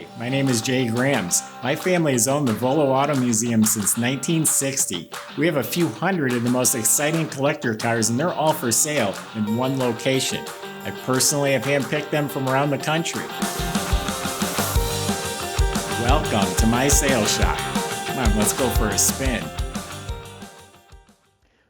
Hi, my name is Jay Grams. My family has owned the Volo Auto Museum since 1960. We have a few hundred of the most exciting collector cars, and they're all for sale in one location. I personally have handpicked them from around the country. Welcome to my sales shop. Come on, let's go for a spin.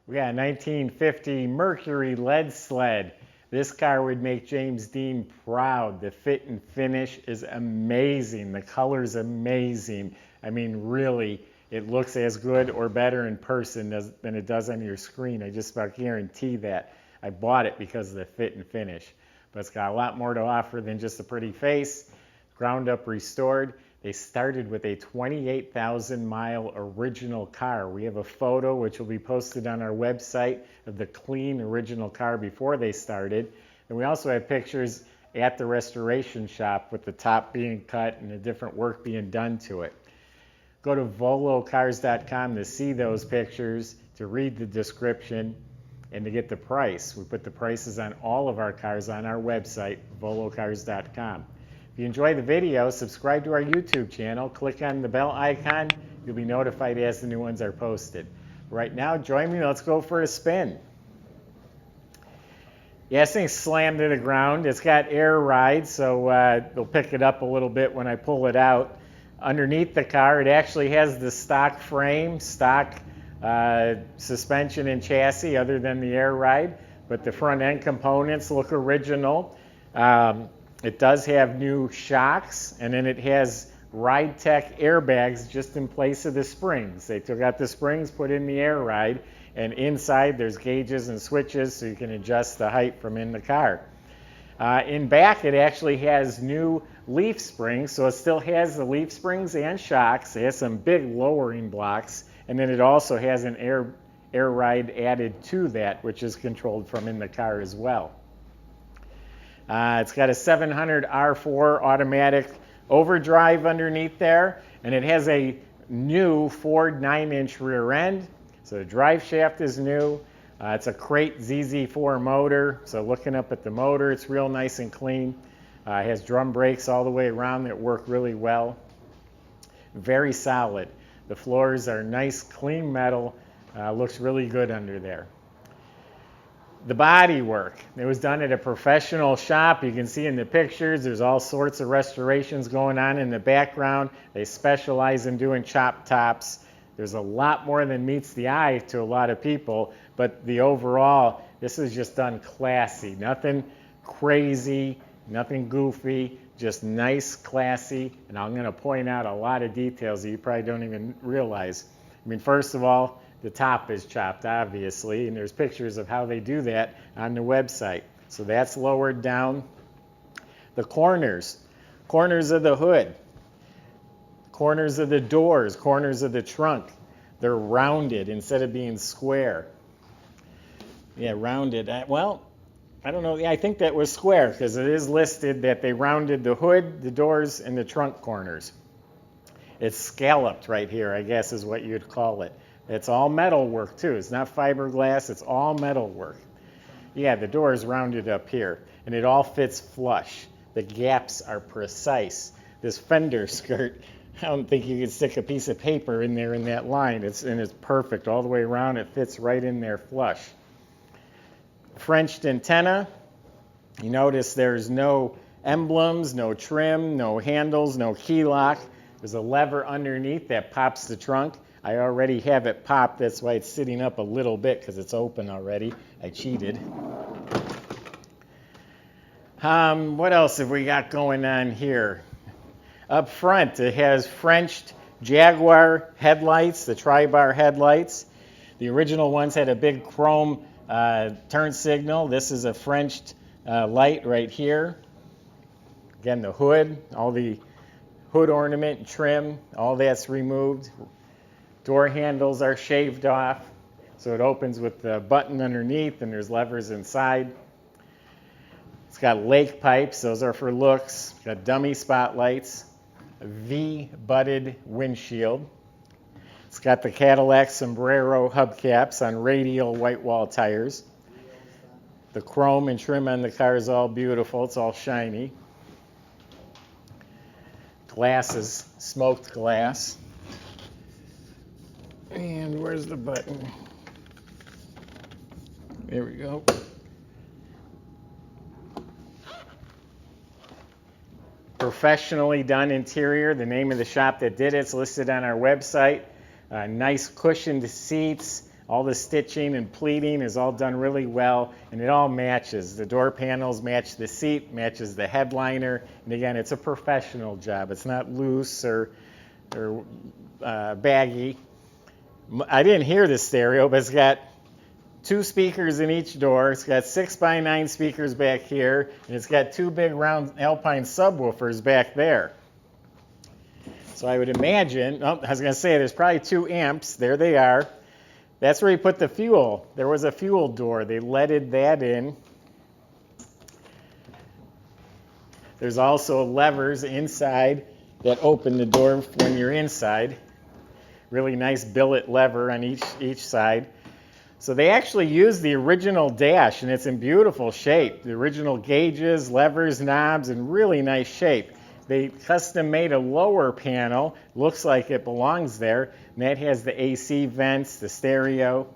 We got a 1950 Mercury lead sled. This car would make James Dean proud. The fit and finish is amazing. The color's amazing. I mean, really, it looks as good or better in person than it does on your screen. I just about guarantee that. I bought it because of the fit and finish. But it's got a lot more to offer than just a pretty face. Ground up restored. They started with a 28,000-mile original car. We have a photo which will be posted on our website of the clean original car before they started. And we also have pictures at the restoration shop with the top being cut and the different work being done to it. Go to volocars.com to see those pictures, to read the description, and to get the price. We put the prices on all of our cars on our website, volocars.com. If you enjoy the video, subscribe to our YouTube channel, click on the bell icon, you'll be notified as the new ones are posted. Right now, join me, let's go for a spin. Yeah, this thing's slammed to the ground. It's got air ride, so it'll pick it up a little bit when I pull it out. Underneath the car, it actually has the stock frame, stock suspension and chassis other than the air ride, but the front end components look original. It does have new shocks, and then it has Ride Tech airbags just in place of the springs. They took out the springs, put in the air ride, and inside there's gauges and switches so you can adjust the height from in the car. In back, it actually has new leaf springs, so it still has the leaf springs and shocks. It has some big lowering blocks, and then it also has an air ride added to that, which is controlled from in the car as well. It's got a 700 R4 automatic overdrive underneath there, and it has a new Ford 9-inch rear end. So the drive shaft is new. It's a Crate ZZ4 motor, so looking up at the motor, it's real nice and clean. It has drum brakes all the way around that work really well. Very solid. The floors are nice, clean metal. Looks really good under there. The body work, it was done at a professional shop. You can see in the pictures, there's all sorts of restorations going on in the background. They specialize in doing chop tops. There's a lot more than meets the eye to a lot of people, but the overall, this is just done classy. Nothing crazy, nothing goofy, just nice, classy, and I'm going to point out a lot of details that you probably don't even realize. I mean, first of all, the top is chopped, obviously, and there's pictures of how they do that on the website. So that's lowered down. The corners of the hood, corners of the doors, corners of the trunk, they're rounded instead of being square. Yeah, rounded. Well, I don't know. Yeah, I think that was square because it is listed that they rounded the hood, the doors, and the trunk corners. It's scalloped right here, I guess is what you'd call it. It's all metal work too. It's not fiberglass, it's all metal work. Yeah, the door is rounded up here, and it all fits flush. The gaps are precise. This fender skirt, I don't think you could stick a piece of paper in there in that line. It's perfect all the way around. It fits right in there flush. Frenched antenna. You notice there's no emblems, no trim, no handles, no key lock. There's a lever underneath that pops the trunk. I already have it popped, that's why it's sitting up a little bit because it's open already. I cheated. What else have we got going on here? Up front, it has Frenched Jaguar headlights, the tri-bar headlights. The original ones had a big chrome turn signal. This is a Frenched light right here. Again, the hood, all the hood ornament and trim, all that's removed. Door handles are shaved off, so it opens with the button underneath and there's levers inside. It's got lake pipes, those are for looks. It's got dummy spotlights, a V-butted windshield. It's got the Cadillac Sombrero hubcaps on radial white wall tires. The chrome and trim on the car is all beautiful, it's all shiny. glass is smoked glass. And where's the button? There we go. Professionally done interior. The name of the shop that did it's listed on our website. Nice cushioned seats. All the stitching and pleating is all done really well, and it all matches. The door panels match the seat, matches the headliner, and again, it's a professional job. It's not loose or baggy. I didn't hear the stereo, but it's got 2 speakers in each door. It's got 6x9 speakers back here, and it's got 2 big round Alpine subwoofers back there. So I would imagine, I was going to say there's probably 2 amps. There they are. That's where you put the fuel. There was a fuel door. They leaded that in. There's also levers inside that open the door when you're inside. Really nice billet lever on each side. So they actually used the original dash, and it's in beautiful shape. The original gauges, levers, knobs, in really nice shape. They custom made a lower panel, looks like it belongs there, and that has the AC vents, the stereo.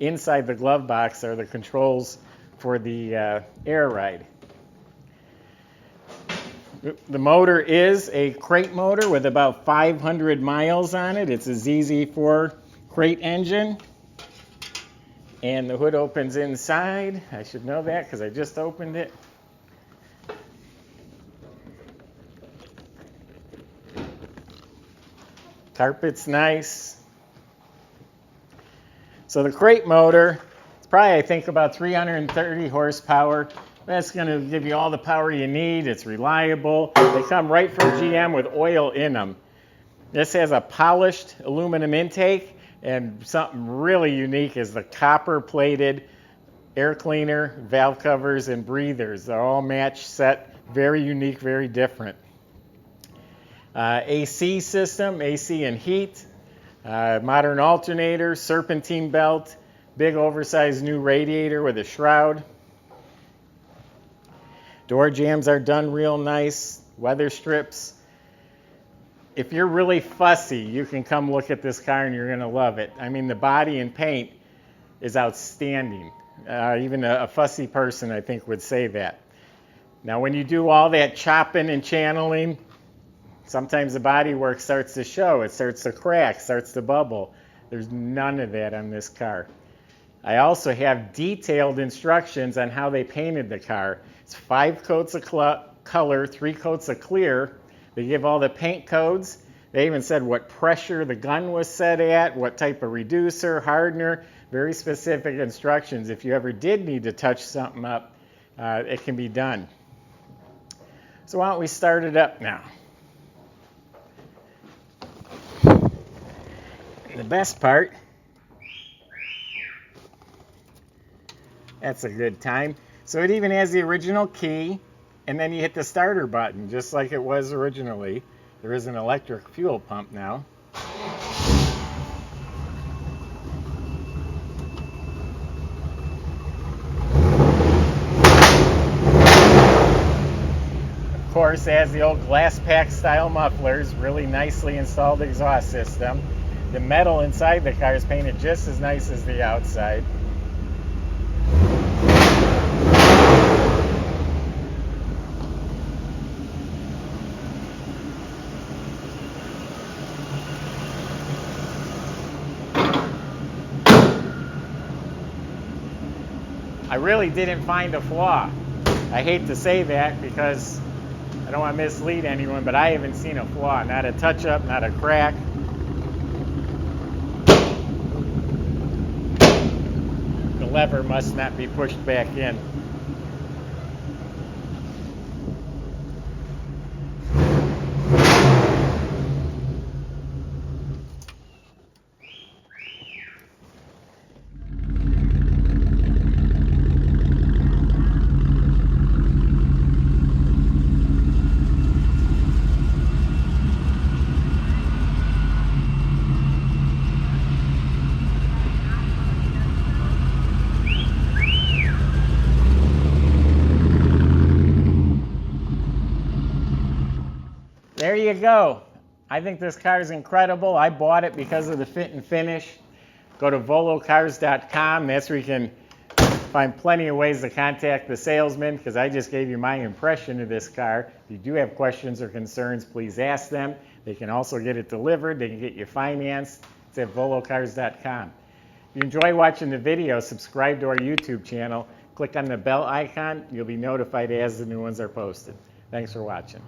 Inside the glove box are the controls for the air ride. The motor is a crate motor with about 500 miles on it. It's a ZZ4 crate engine. And the hood opens inside. I should know that because I just opened it. Carpet's nice. So the crate motor, it's probably, I think, about 330 horsepower. That's going to give you all the power you need. It's reliable. They come right from GM with oil in them. This has a polished aluminum intake, and something really unique is the copper-plated air cleaner, valve covers, and breathers. They're all match set, very unique, very different. AC system, AC and heat, modern alternator, serpentine belt, big oversized new radiator with a shroud. Door jambs are done real nice, weather strips. If you're really fussy, you can come look at this car and you're going to love it. I mean, the body and paint is outstanding. Even a fussy person, I think, would say that. Now, when you do all that chopping and channeling, sometimes the bodywork starts to show. It starts to crack, starts to bubble. There's none of that on this car. I also have detailed instructions on how they painted the car. It's 5 coats of color, 3 coats of clear. They give all the paint codes. They even said what pressure the gun was set at, what type of reducer, hardener, very specific instructions. If you ever did need to touch something up, it can be done. So why don't we start it up now? The best part, that's a good time. So it even has the original key, and then you hit the starter button, just like it was originally. There is an electric fuel pump now. Of course, it has the old glass pack style mufflers, really nicely installed exhaust system. The metal inside the car is painted just as nice as the outside. I really didn't find a flaw. I hate to say that because I don't want to mislead anyone, but I haven't seen a flaw. Not a touch-up, not a crack. The lever must not be pushed back in. you go. I think this car is incredible. I bought it because of the fit and finish. Go to volocars.com. That's where you can find plenty of ways to contact the salesman, because I just gave you my impression of this car. If you do have questions or concerns, please ask them. They can also get it delivered. They can get you financed. It's at volocars.com. If you enjoy watching the video, subscribe to our YouTube channel. Click on the bell icon. You'll be notified as the new ones are posted. Thanks for watching.